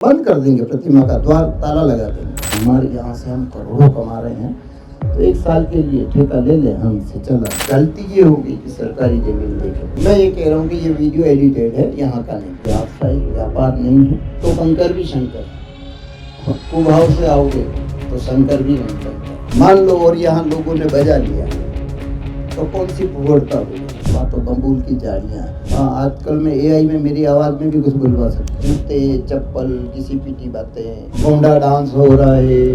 बंद कर देंगे, प्रतिमा का द्वार ताला लगा देंगे। हमारे यहाँ से हम करोड़ों कमा रहे हैं, तो एक साल के लिए ठेका ले लें हमसे, चला। गलती ये होगी कि सरकारी जमीन देखें। मैं ये कह रहा हूँ कि ये वीडियो एडिटेड है, यहाँ का नहीं। व्यावसायिक व्यापार नहीं है तो शंकर भी शंकर, कुभाव से आओगे तो शंकर भी नहीं शंकर। मान लो और यहाँ लोगों ने बजा लिया तो कौन सी भुगड़ता होगी? तो बम्बूल की झाड़ियाँ। हाँ, आजकल में एआई में मेरी आवाज़ में भी कुछ बुलवा सकते। जूते चप्पल घिसी पीटी बातें, गोंडा डांस हो रहा है,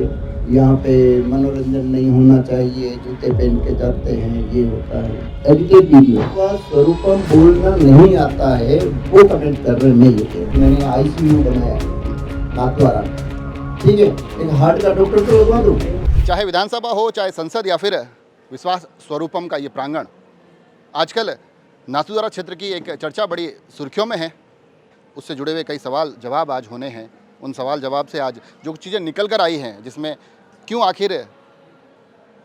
यहाँ पे मनोरंजन नहीं होना चाहिए, जूते पहन के जाते हैं, ये होता है। एडिटेड वीडियो का स्वरूपम बोलना नहीं आता है, वो कमेंट कर रहे हैं। मैं ये कह, मैंने ICU बनाया नाथद्वारा, ठीक है, एक हार्ट का डॉक्टर तो लगवा दो। चाहे विधानसभा हो, चाहे संसद या फिर विश्वास स्वरूपम का ये प्रांगण, आजकल नाथद्वारा क्षेत्र की एक चर्चा बड़ी सुर्खियों में है। उससे जुड़े हुए कई सवाल जवाब आज होने हैं। उन सवाल जवाब से आज जो चीज़ें निकल कर आई हैं, जिसमें क्यों आखिर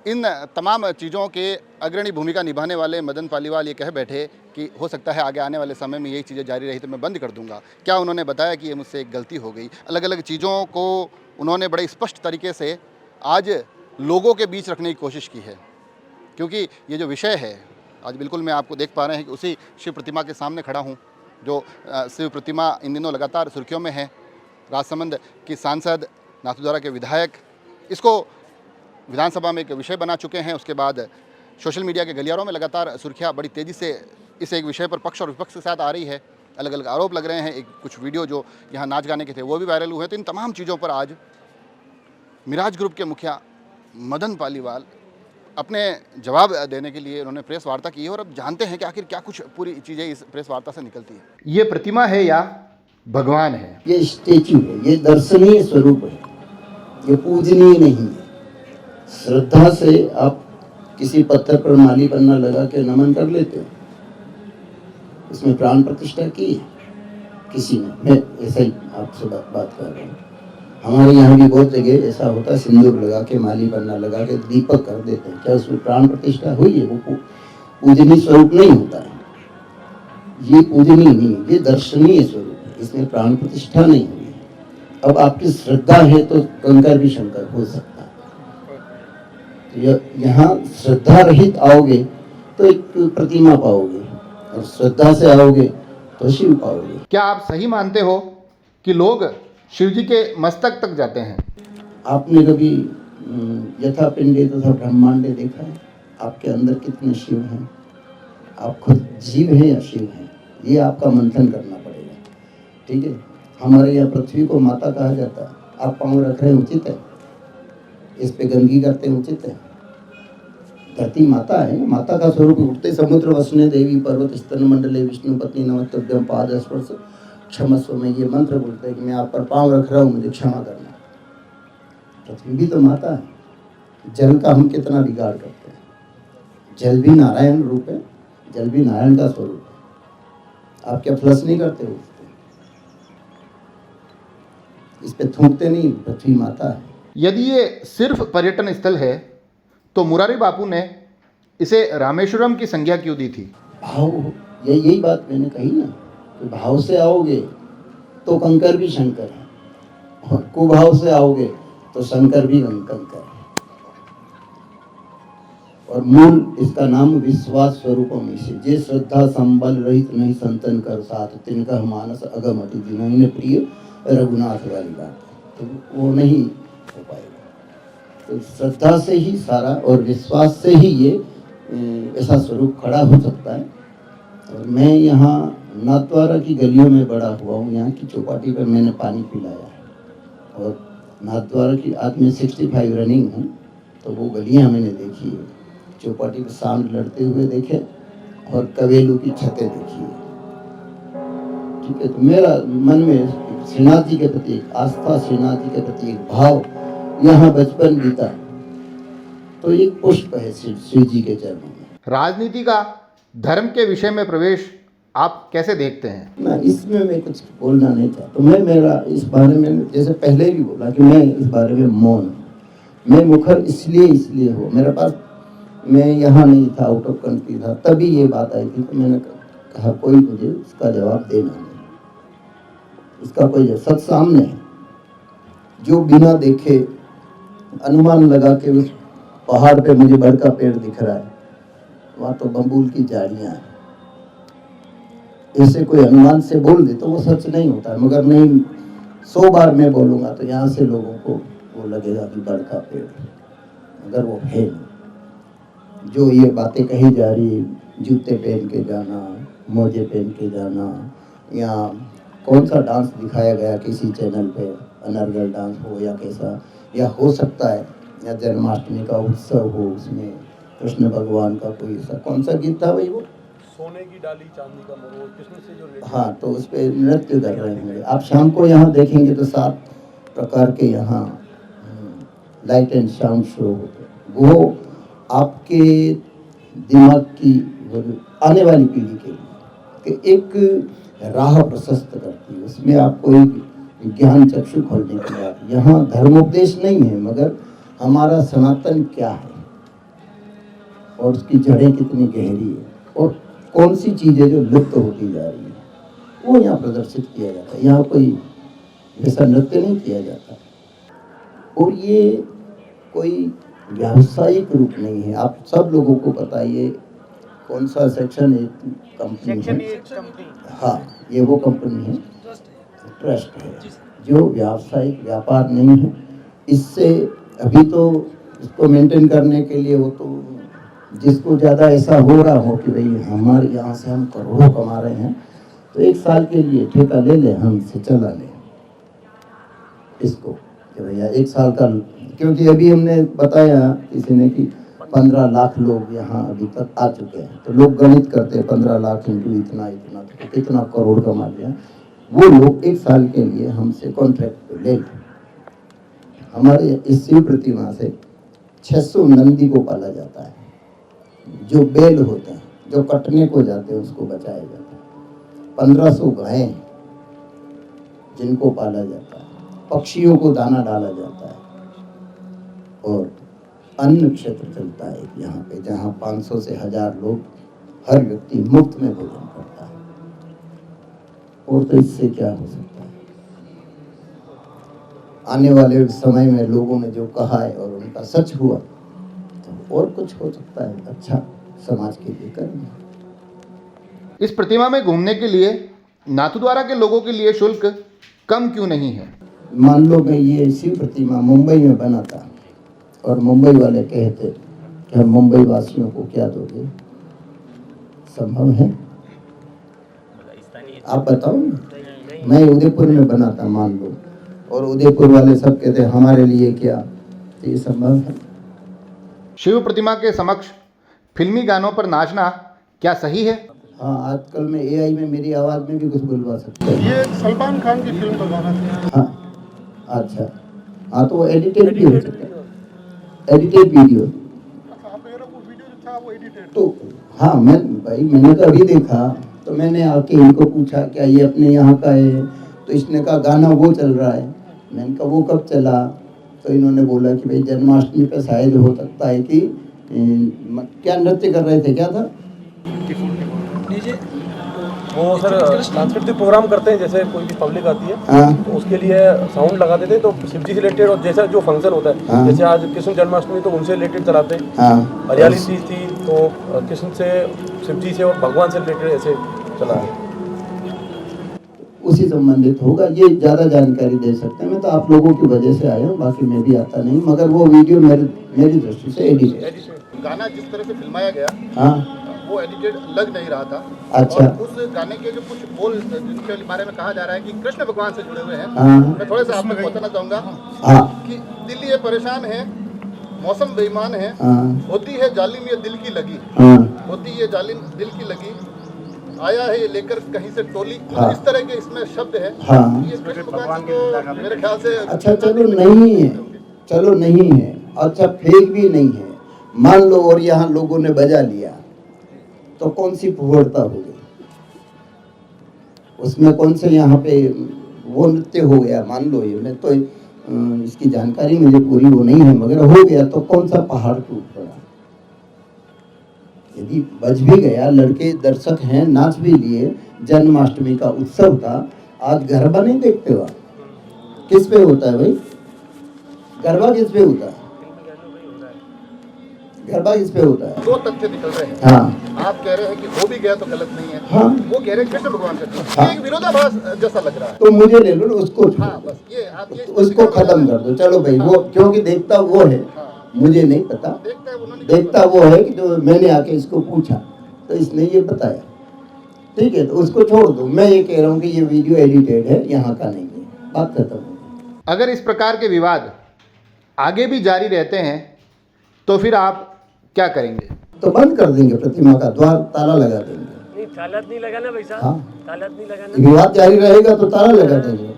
इन तमाम चीज़ों के अग्रणी भूमिका निभाने वाले मदन पालीवाल ये कह बैठे कि हो सकता है आगे आने वाले समय में यही चीज़ें जारी रही तो मैं बंद कर दूंगा। क्या उन्होंने बताया कि ये मुझसे एक गलती हो गई? अलग अलग चीज़ों को उन्होंने बड़े स्पष्ट तरीके से आज लोगों के बीच रखने की कोशिश की है, क्योंकि ये जो विषय है आज बिल्कुल मैं आपको देख पा रहे हैं कि उसी शिव प्रतिमा के सामने खड़ा हूँ, जो शिव प्रतिमा इन दिनों लगातार सुर्खियों में है। राजसमंद की सांसद, नाथद्वारा के विधायक इसको विधानसभा में एक विषय बना चुके हैं। उसके बाद सोशल मीडिया के गलियारों में लगातार सुर्खियाँ बड़ी तेज़ी से इस एक विषय पर पक्ष और विपक्ष के साथ आ रही है। अलग अलग आरोप लग रहे हैं। एक कुछ वीडियो जो यहाँ नाच गाने के थे वो भी वायरल हुए। तो इन तमाम चीज़ों पर आज मिराज ग्रुप के मुखिया मदन पालीवाल अपने जवाब देने के लिए उन्होंने प्रेस वार्ता की है। और अब जानते हैं कि आखिर क्या कुछ पूरी चीज़ें इस प्रेस वार्ता से निकलती है। ये प्रतिमा है या भगवान है? ये स्टेच्यू है, ये दर्शनीय स्वरूप है, ये पूजनीय नहीं है। श्रद्धा से आप किसी पत्थर पर माली पन्ना लगा के नमन कर लेते हो, इसमें प्राण प्रतिष्ठा की है किसी ने। मैं ऐसा ही आपसे बात कर रहा हूँ। हमारे यहाँ भी बहुत जगह ऐसा होता है, सिंदूर लगा के माली पन्ना लगा के दीपक कर देते हैं। क्या उसमें प्राण प्रतिष्ठा हुई है? वो पूजनीय स्वरूप नहीं होता है। ये पूजनीय नहीं है, ये दर्शनीय स्वरूप है, इसमें प्राण प्रतिष्ठा नहीं हुई है। अब आपकी श्रद्धा है तो कंकर भी शंकर हो सकता है। तो यहाँ श्रद्धा रहित आओगे तो एक प्रतिमा पाओगे, और श्रद्धा से आओगे तो शिव पाओगे। क्या आप सही मानते हो कि लोग शिव जी के मस्तक तक जाते हैं? आपने कभी यथा पिंडे तथा ब्रह्मांडे देखा है? आपके अंदर कितने शिव हैं? आप खुद जीव हैं या शिव हैं? ये आपका मंथन करना पड़ेगा, ठीक है। हमारे यहाँ पृथ्वी को माता कहा जाता है। आप पाँव रख रहे हैं, उचित है? इस पे गंदगी करते हैं, उचित है? धरती माता है, माता का स्वरूप। उठते समुद्र वसने देवी पर्वत स्तन मंडले विष्णु पत्नी नमस्तभ्यं पाद स्पर्श क्षमस्व में ये मंत्र बोलते हैं कि मैं आप पर पाँव रख रहा हूँ, मुझे क्षमा करना। पृथ्वी भी तो माता है। जल का हम कितना बिगाड़ करते हैं। जल भी नारायण रूप है, जल भी नारायण का स्वरूप है। आप क्या फ्लश नहीं करते हो? इस पे थूकते नहीं, पृथ्वी माता है। यदि ये सिर्फ पर्यटन स्थल है तो मुरारी बापू ने इसे रामेश्वरम की संज्ञा क्यों दी थी? भाव, यही बात मैंने कही ना, कि भाव से आओगे तो कंकर भी शंकर है, और कुभाव से आओगे तो शंकर भी कंकर है। और मूल इसका नाम विश्वास स्वरूपम इसे, जे श्रद्धा संबल रहित नहीं संतन कर साथ, तिनका मानस अगम अति जिन्होंने प्रिय रघुनाथ वाली बात है, तो वो नहीं हो पाएगा। तो श्रद्धा से ही सारा और विश्वास से ही ये ऐसा स्वरूप खड़ा हो सकता है। और मैं यहाँ नाथद्वारा की गलियों में बड़ा हुआ हूँ। यहाँ की चौपाटी पर मैंने पानी पिलाया है, और नाथद्वारा की आज मैं 65 रनिंग हूँ, तो वो गलियाँ मैंने देखी है। चौपाटी पर सांड लड़ते हुए देखे और कवेलू की छतें देखी है, ठीक है। तो मेरा मन में श्रीनाथ जी के प्रति एक आस्था, श्रीनाथ जी के प्रति एक भाव यहाँ बचपन बीता, तो एक पुष्प है श्री जी के चरणों में। राजनीति का धर्म के विषय में प्रवेश आप कैसे देखते हैं? ना, इसमें मैं कुछ बोलना नहीं था। तो मेरा इस बारे में, जैसे पहले भी बोला कि मैं इस बारे में मौन, मैं मुखर इसलिए हो। मेरे पास, मैं यहाँ नहीं था, आउट ऑफ कंट्री था, तभी ये बात आई थी। तो मैंने कहा कोई मुझे इसका जवाब देना नहीं, इसका कोई सच सामने है। जो बिना देखे अनुमान लगा के उस पहाड़ पे मुझे बड़ का पेड़ दिख रहा है, वहाँ तो बम्बूल की झाड़ियाँ हैं। ऐसे कोई अनुमान से बोल दे तो वो सच नहीं होता, मगर नहीं 100 बार मैं बोलूँगा तो यहाँ से लोगों को वो लगेगा कि बड़ का पेड़, मगर वो है नहीं। जो ये बातें कही जा रही, जूते पहन के जाना, मोजे पहन के जाना, या कौन सा डांस दिखाया गया किसी चैनल पे, अनर्गल डांस हो या कैसा, या हो सकता है या जन्माष्टमी का उत्सव हो, उसमें कृष्ण भगवान का कोई ऐसा कौन सा गीत था भाई, वो सोने की डाली चांदी का मोर, कृष्ण से जो हाँ, तो उस पे नृत्य कर रहे होंगे। आप शाम को यहाँ देखेंगे तो 7 प्रकार के यहाँ लाइट एंड साउंड शो होते हैं। वो आपके दिमाग की आने वाली पीढ़ी के लिए कि एक राह प्रशस्त करती है, उसमें आपको एक ज्ञान चक्षु खोलने की बात। यहाँ धर्मोपदेश नहीं है, मगर हमारा सनातन क्या है और उसकी जड़ें कितनी गहरी है और कौन सी चीज़ें जो लुप्त होती जा रही है, वो यहाँ प्रदर्शित किया जाता है। यहाँ कोई वैसा नृत्य नहीं किया जाता और ये कोई व्यावसायिक रूप नहीं है। आप सब लोगों को पता है ये कौन सा सेक्शन 8 कंपनी है। हाँ, ये वो कंपनी है, ट्रस्ट है, जो व्यावसायिक व्यापार नहीं है। इससे अभी तो इसको मेंटेन करने के लिए वो तो जिसको ज़्यादा ऐसा हो रहा हो कि भाई हमारे यहाँ से हम करोड़ों कमा रहे हैं, तो 1 साल के लिए ठेका ले ले, हमसे चला ले इसको कि भैया 1 साल का। क्योंकि अभी हमने बताया किसी ने कि 15 लाख लोग यहाँ अभी तक आ चुके हैं, तो लोग गणित करते हैं 15 लाख इंटू इतना इतना तो कितना करोड़ कमा लिया। वो लोग 1 साल के लिए हमसे कॉन्ट्रैक्ट ले लें। हमारे इस शिव प्रतिमा से 600 नंदी को पाला जाता है, जो बेल होते हैं, जो कटने को जाते हैं उसको बचाया जाता है। 1500 गायें जिनको पाला जाता है, पक्षियों को दाना डाला जाता है और अन्न क्षेत्र चलता है यहाँ पे, जहाँ 500 से 1000 लोग हर व्यक्ति मुफ्त में भोजन करता है। और तो इससे क्या हो सकता है? आने वाले समय में लोगों ने जो कहा है और उनका सच हुआ तो और कुछ हो सकता है, अच्छा समाज के लिए करेंगे। इस प्रतिमा में घूमने के लिए नाथद्वारा के लोगों के लिए शुल्क कम क्यों नहीं है? मान लो मैं ये शिव प्रतिमा मुंबई में बना था और मुंबई वाले कहते कि हम मुंबई वासियों को क्या दोगे, संभव है? आप बताओ ना। मैं उदयपुर में बना था मान लो, और उदयपुर वाले सब कहते हमारे लिए क्या, तो ये संभव है? शिव प्रतिमा के समक्ष फिल्मी गानों पर नाचना क्या सही है? हाँ, आजकल मैं AI में मेरी आवाज़ में भी कुछ बुलवा सकता हूँ। ये सलमान खान की फिल्म का गाना था। हाँ, अच्छा, हाँ, तो वो एडिटेड भी हो सकता है, एडिटेड वीडियो। आप मेरा वो वीडियो जो था वो एडिटेड। तो हाँ, मैंने तो अभी देखा, तो मैंने आके इनको पूछा क्या ये अपने यहाँ का है, तो इसने कहा गाना वो चल रहा है। मैंने कहा वो कब चला, तो इन्होंने बोला कि भाई जन्माष्टमी पे शायद हो सकता है कि क्या नृत्य कर रहे थे, क्या था वो सर सांस्कृतिक प्रोग्राम करते हैं, जैसे कोई भी पब्लिक आती है। हाँ। तो उसके लिए साउंड लगा देते हैं, तो शिव जी से रिलेटेड और जैसा जो फंक्शन होता है। हाँ। जैसे आज कृष्ण जन्माष्टमी तो उनसे रिलेटेड चलाते हैं। हाँ, हरियाली तीज थी तो कृष्ण से, शिव जी से और भगवान से रिलेटेड ऐसे चला है। उसी संबंधित होगा। ये ज़्यादा जानकारी दे सकते हैं, मैं तो आप लोगों की वजह से आया हूँ, बाकी मैं भी आता नहीं, मगर वो वीडियो मेरी दृष्टि से एडिट है। गाना जिस तरह से फिल्माया गया हाँ, वो एडिटेड लग नहीं रहा था। अच्छा। और उस गाने के जो कुछ बोल जिनके बारे में कहा जा रहा है कि कृष्ण भगवान से जुड़े हुए हैं, हाँ। मैं थोड़ा सा आप तक बताना चाहूँगा हाँ, कि दिल्ली ये परेशान है, मौसम बेईमान है, हाँ, होती है जालिम ये दिल की लगी, हाँ, होती है जालिम दिल की लगी, आया है ये लेकर कहीं से टोली, हाँ। इस तरह के इसमें शब्द है। हाँ। ये कृष्ण भगवान की तो मेरे ख्याल से अच्छा, चलो नहीं है, चलो नहीं है, अच्छा फेक भी नहीं है, मान लो, और यहाँ लोगों ने बजा लिया तो कौन सी फुहड़ता हो गई उसमें, कौन से यहाँ पे वो नृत्य हो गया, मान लो ये, मैं तो इसकी जानकारी मुझे पूरी वो नहीं है, मगर हो गया तो कौन सा पहाड़ टूट पड़ा। यदि बज भी गया, लड़के दर्शक हैं, नाच भी लिए, जन्माष्टमी का उत्सव था, आज गरबा नहीं देखते हो आप, किस पे होता है भाई, गरबा किस पे होता है? गरबा किस पे होता है? दो तथ्य निकल रहे हैं। हाँ आप कह रहे हैं कि हो भी गया तो गलत नहीं है, हाँ वो कह रहे हैं कृष्ण भगवान का, हाँ। ये एक विरोधाभास जैसा लग रहा है। तो मुझे ले लो ना, उसको छोड़ हाँ दो। बस ये आप ये उसको खत्म कर दो, चलो भाई। वो क्योंकि देखता वो है, मुझे नहीं पता। देखता है उन्होंने, देखता वो है कि जो मैंने आके इसको पूछा तो इसने ये बताया, ठीक है, तो उसको छोड़ दो। मैं ये कह रहा हूँ कि ये वीडियो एडिटेड है, यहाँ का नहीं है, बात खत्म हो गई। अगर इस प्रकार के विवाद आगे भी जारी रहते हैं तो फिर आप क्या करेंगे? तो बंद कर देंगे, प्रतिमा का द्वार ताला लगा देंगे। नहीं, ताला नहीं लगाना भाई साहब। हाँ, ताला नहीं लगाना। विवाद जारी रहेगा तो ताला लगा देंगे,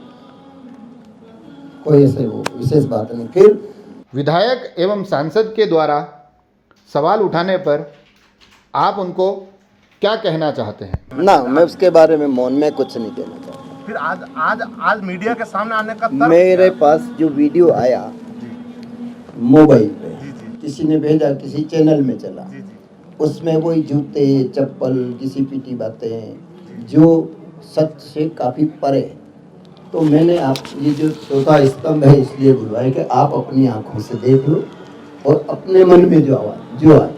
कोई ऐसे वो विशेष बात नहीं। फिर विधायक एवं सांसद के द्वारा सवाल उठाने पर आप उनको क्या कहना चाहते हैं? ना, मैं उसके बारे में मौन में कुछ नहीं कहना चाहता। फिर आज मीडिया के सामने आने का तर्क मेरे पास जो वीडियो आया मोबाइल पे, जी जी किसी ने भेजा, किसी चैनल में चला, जी जी उसमें वही जूते चप्पल घिसी पीटी बातें जो सच से काफ़ी परे है। तो मैंने आप ये जो चौथा स्तंभ है इसलिए बुलवाया कि आप अपनी आंखों से देख लो और अपने मन में जो आए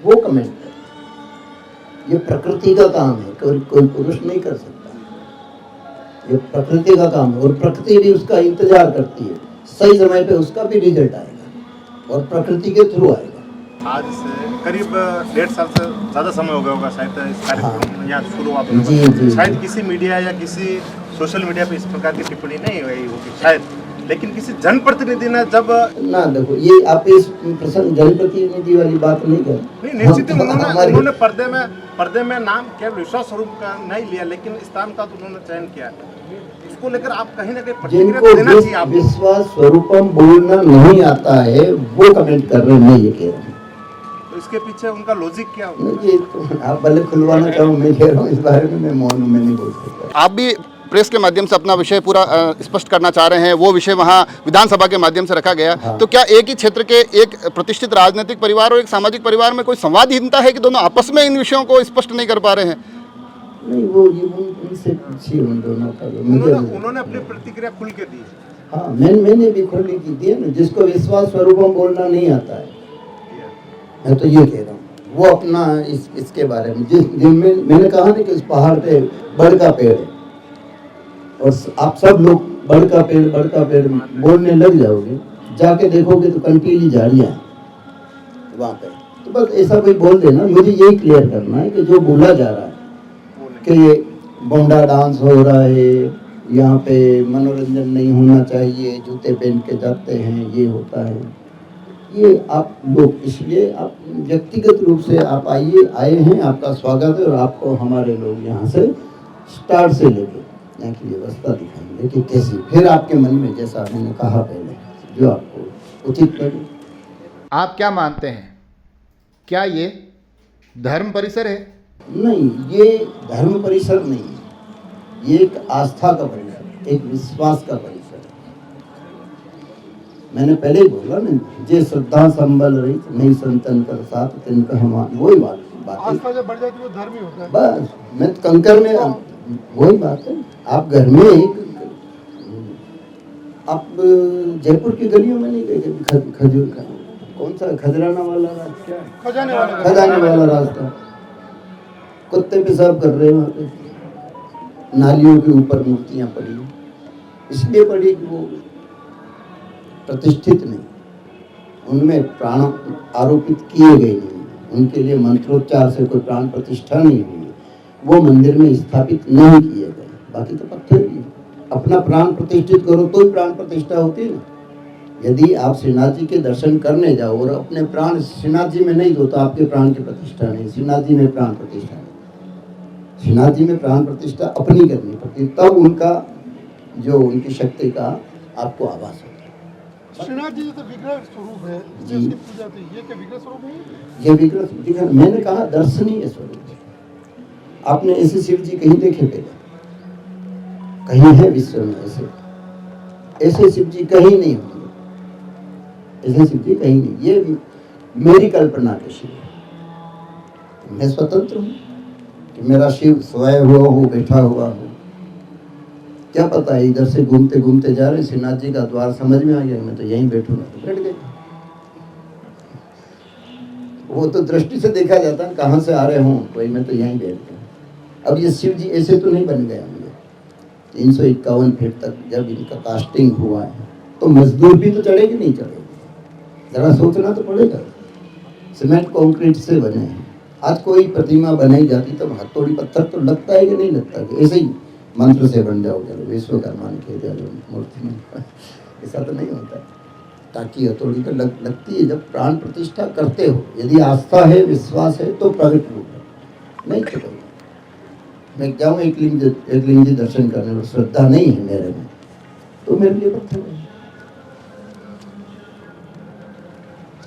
वो कमेंट करो। ये प्रकृति का काम है, कोई पुरुष नहीं कर सकता। ये प्रकृति का काम है और प्रकृति भी उसका इंतजार करती है। सही समय पे उसका भी रिजल्ट आएगा और प्रकृति के थ्रू आएगा। आज से करीब 1.5 साल से ज़्यादा समय हो गया होगा शायद इस कार्यक्रम यहाँ शुरुआत जी, होने जी, में। शायद जी। किसी मीडिया या किसी सोशल मीडिया पे इस प्रकार की टिप्पणी नहीं हुई होगी शायद, लेकिन किसी जनप्रतिनिधि ने जब ना देखो, ये आप इस प्रसंग जनप्रतिनिधि वाली बात नहीं कर। नहीं निश्चित ही हमारी- उन्होंने पर्दे में नाम केवल विश्वास स्वरूप का नहीं लिया, लेकिन स्थान का तो उन्होंने चयन किया। उसको लेकर आप कहीं ना कहीं प्रतिक्रिया जिनको देना चाहिए आपको। विश्वास स्वरूपम बोलना नहीं आता है वो कमेंट कर रहे हैं, मैं ये कह रहा हूँ। तो इसके पीछे उनका लॉजिक क्या होगा? ये तो आप भले खुलवाना चाहो, मैं कह रहा हूँ इस बारे में मैं मौन हूँ, मैं नहीं बोल सकता। आप भी प्रेस के माध्यम से अपना विषय पूरा स्पष्ट करना चाह रहे हैं, वो विषय वहाँ विधानसभा के माध्यम से रखा गया। हाँ। तो क्या एक ही क्षेत्र के एक प्रतिष्ठित राजनीतिक परिवार और एक सामाजिक परिवार में कोई संवादहीनता है कि दोनों आपस में इन विषयों को स्पष्ट नहीं कर पा रहे हैं? नहीं, वो ये उनसे पूछिए उन दोनों का। उन्होंने अपनी प्रतिक्रिया खुल के दी। हाँ, मैंने भी खुली की दी है ना। जिसको विश्वास स्वरूपम बोलना नहीं आता है, मैं तो ये कह रहा हूँ, वो अपना इसके बारे में मैंने कहा ना कि इस पहाड़ पे बड़ का पेड़ है और आप सब लोग बड़ का पेड़ बोलने लग जाओगे, जाके देखोगे तो कंटीली झाड़ियाँ हैं वहाँ पे। तो बस ऐसा कोई बोल देना, मुझे यही क्लियर करना है कि जो बोला जा रहा है कि बोंडा डांस हो रहा है, यहाँ पे मनोरंजन नहीं होना चाहिए, जूते पहन के जाते हैं, ये होता है, ये आप लोग, इसलिए आप व्यक्तिगत रूप से आप आए हैं, आपका स्वागत है। और आपको हमारे लोग यहाँ से स्टार्ट से लेके यहाँ की व्यवस्था दिखाएंगे कि कैसी, फिर आपके मन में जैसा मैंने कहा पहले, जो आपको उचित लगे। आप क्या मानते हैं, क्या ये धर्म परिसर है? नहीं, ये धर्म परिसर नहीं है, ये एक आस्था का परिसर है, एक विश्वास का परिसर है। मैंने पहले ही बोला ना, जे श्रद्धा संबल रही नहीं संतन कर साथ तिनका हम, वही बात आस्था जब बढ़ जाती है वो धर्म ही होता है। बस मैं कंकर में वही बात है। आप घर में आप जयपुर की गलियों में नहीं गए, खजूर का कौन सा खजराना वाला रास्ता, खजाने वाला रास्ता, कुत्ते पेशाब कर रहे हैं वहाँ पे, नालियों के ऊपर मूर्तियाँ पड़ी, इसलिए पड़ी कि वो प्रतिष्ठित नहीं, उनमें प्राण आरोपित किए गए नहीं, उनके लिए मंत्रोच्चार से कोई प्राण प्रतिष्ठा नहीं हुई, वो मंदिर में स्थापित नहीं किए गए। बाकी तो पत्थर ही, अपना प्राण प्रतिष्ठित करो तो ही प्राण प्रतिष्ठा होती है ना। यदि आप श्रीनाथ जी के दर्शन करने जाओ और अपने प्राण श्रीनाथ जी में नहीं दो तो आपके प्राण की प्रतिष्ठा नहीं, श्रीनाथ जी में प्राण प्रतिष्ठा नहीं। श्रीनाथ जी में प्राण प्रतिष्ठा अपनी करनी पड़ती, तब उनका जो उनकी शक्ति का आपको आभास होता है। श्रीनाथ जी तो विग्रह स्वरूप है, जी। जिसकी पूजा होती है, ये क्या विग्रह स्वरूप है? ये विग्रह मैंने कहा दर्शनीय स्वरूप। आपने ऐसे शिव जी कहीं देखे पहले? कहीं है विश्व में ऐसे शिव जी कहीं नहीं होंगे, ऐसे शिव जी कहीं नहीं। ये मेरी कल्पना के शिव है। मैं स्वतंत्र हूँ कि मेरा शिव सोया हुआ हो, बैठा हुआ हो, क्या पता है, इधर से घूमते घूमते जा रहे, श्रीनाथ जी का द्वार समझ में आ गया, मैं तो यहीं बैठूंगा, तो बैठ गए। वो तो दृष्टि से देखा जाता है कहाँ से आ रहे हों, कोई मैं तो यहीं बैठ गया। अब ये शिव जी ऐसे तो नहीं बन गए होंगे। 351 फीट तक जब इनका कास्टिंग हुआ है तो मजदूर भी तो चढ़ेगी नहीं चढ़ेगी, जरा सोचना तो पड़ेगा। सीमेंट कंक्रीट से बने हैं। आज कोई प्रतिमा बनाई जाती तो हथौड़ी पत्थर तो लगता है कि नहीं लगता, कि ऐसे ही मंत्र से बन जाओ, चलो विश्वकर्मा ने कह दिया मूर्ति में, ऐसा तो नहीं होता है। ताकि हथौड़ी तो लगती है जब प्राण प्रतिष्ठा करते हो। यदि आस्था है, विश्वास है तो प्रगट रूप है, नहीं चलेगा। मैं जाऊँ एक लिंग जी दर्शन करने में, श्रद्धा नहीं है मेरे में, तो मेरे लिए पत्थर है।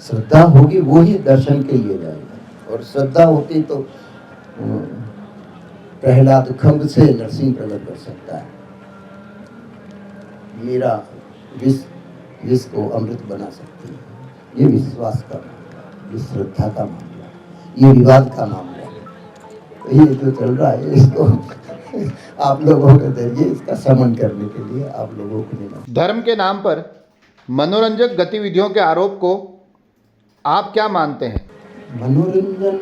श्रद्धा होगी वो ही दर्शन के लिए जाएगा, और श्रद्धा होती तो प्रहलाद खंभ से नरसिंह प्रकट कर सकता है। मीरा विष को अमृत बना सकती है। ये विश्वास का मामला, ये श्रद्धा का मामला, ये विवाद का मामला है। तो ये जो चल रहा है इसको आप लोगों के जरिए इसका शमन करने के लिए आप लोगों को निमंत्रण। धर्म के नाम पर मनोरंजक गतिविधियों के आरोप को आप क्या मानते हैं? मनोरंजन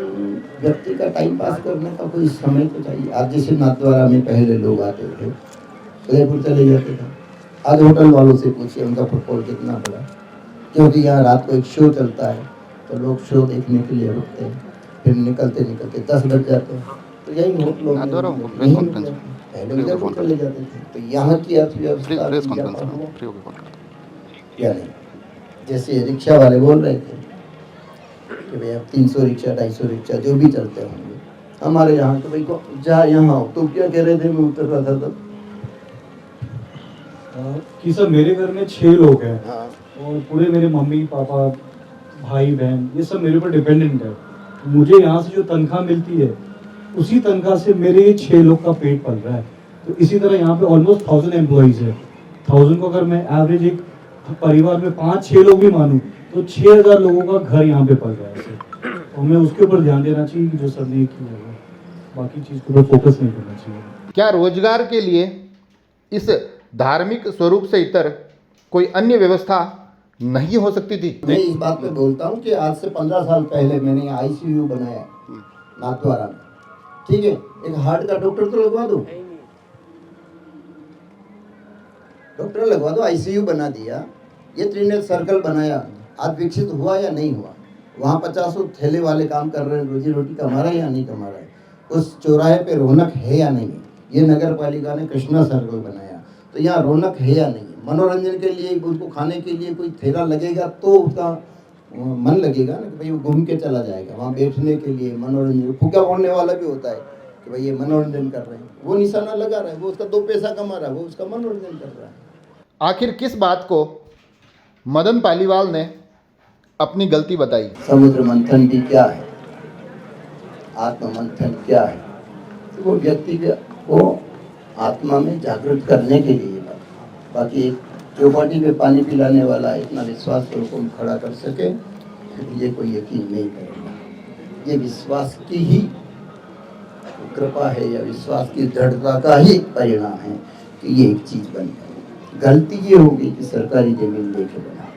व्यक्ति का टाइम पास करने का कोई समय तो चाहिए। आज जैसे नाथद्वारा में पहले लोग आते थे, उदयपुर चले जाते थे, आज होटल वालों से पूछिए उनका फुटफॉल कितना बड़ा, क्योंकि यहाँ रात को एक शो चलता है तो लोग शो देखने के लिए रुकते हैं, फिर निकलते निकलते 10 बज जाते हैं, तो यही होटलों में पहले उदयपुर चले जाते थे। तो यहाँ की अर्थव्यवस्था क्या नहीं, जैसे रिक्शा वाले बोल रहे थे कि भैया 300 रिक्शा 250 रिक्शा जो भी चलते होंगे हमारे यहाँ, तो भाई को जा यहाँ हो, तो क्या कह रहे थे, मैं उतर रहा था तब कि सर मेरे घर में 6 लोग हैं। हाँ। और पूरे मेरे मम्मी पापा भाई बहन ये सब मेरे ऊपर डिपेंडेंट है। मुझे यहाँ से जो तनख्वाह मिलती है उसी तनख्वाह से मेरे 6 लोग का पेट पल रहा है। तो इसी तरह यहाँ पे ऑलमोस्ट 1000 एम्प्लॉइज है। 1000 को अगर मैं एवरेज एक परिवार में 5-6 लोग भी मानूं तो 6000 लोगों का घर यहाँ पे पल रहा है सर। और मैं उसके ऊपर ध्यान देना चाहिए कि जो सर ने किया है, बाकी चीज़ के ऊपर फोकस नहीं करना चाहिए। क्या रोजगार के लिए इस धार्मिक स्वरूप से इतर कोई अन्य व्यवस्था नहीं हो सकती थी? मैं इस बात पे बोलता हूँ कि आज से 15 साल पहले मैंने ICU बनाया नाथद्वारा में, ठीक है, एक हार्ट का डॉक्टर तो लगवा दो, डॉक्टर लगवा दो, ICU बना दिया, ये त्रिनेत्र सर्कल बनाया, आज विकसित हुआ या नहीं हुआ? वहाँ 50 ठेले वाले काम कर रहे हैं, रोजी रोटी कमा रहे हैं या नहीं कमा रहे हैं? उस चौराहे पे रौनक है या नहीं? ये नगर पालिका ने कृष्णा सर्कल बनाया, तो यहाँ रौनक है या नहीं? मनोरंजन के लिए उसको खाने के लिए कोई ठेला लगेगा तो उसका मन लगेगा ना, कि भाई वो घूम के चला जाएगा। वहाँ बैठने के लिए मनोरंजन, फुग्गा फोड़ने वाला भी होता है कि भाई ये मनोरंजन कर रहे हैं, वो निशाना लगा रहा है, वो उसका 2 पैसा कमा रहा है, वो उसका मनोरंजन कर रहा है। आखिर किस बात को मदन पालीवाल ने अपनी गलती बताई? समुद्र मंथन भी क्या है, आत्म मंथन क्या है, तो वो व्यक्ति को आत्मा में जागृत करने के लिए, बाकी एक चौपाटी पे पानी पिलाने वाला इतना विश्वास को खड़ा कर सके, ये कोई यकीन नहीं करेगा। ये विश्वास की ही कृपा है या विश्वास की दृढ़ता का ही परिणाम है कि ये एक चीज बन गई। गलती ये होगी कि सरकारी जमीन लेके बना,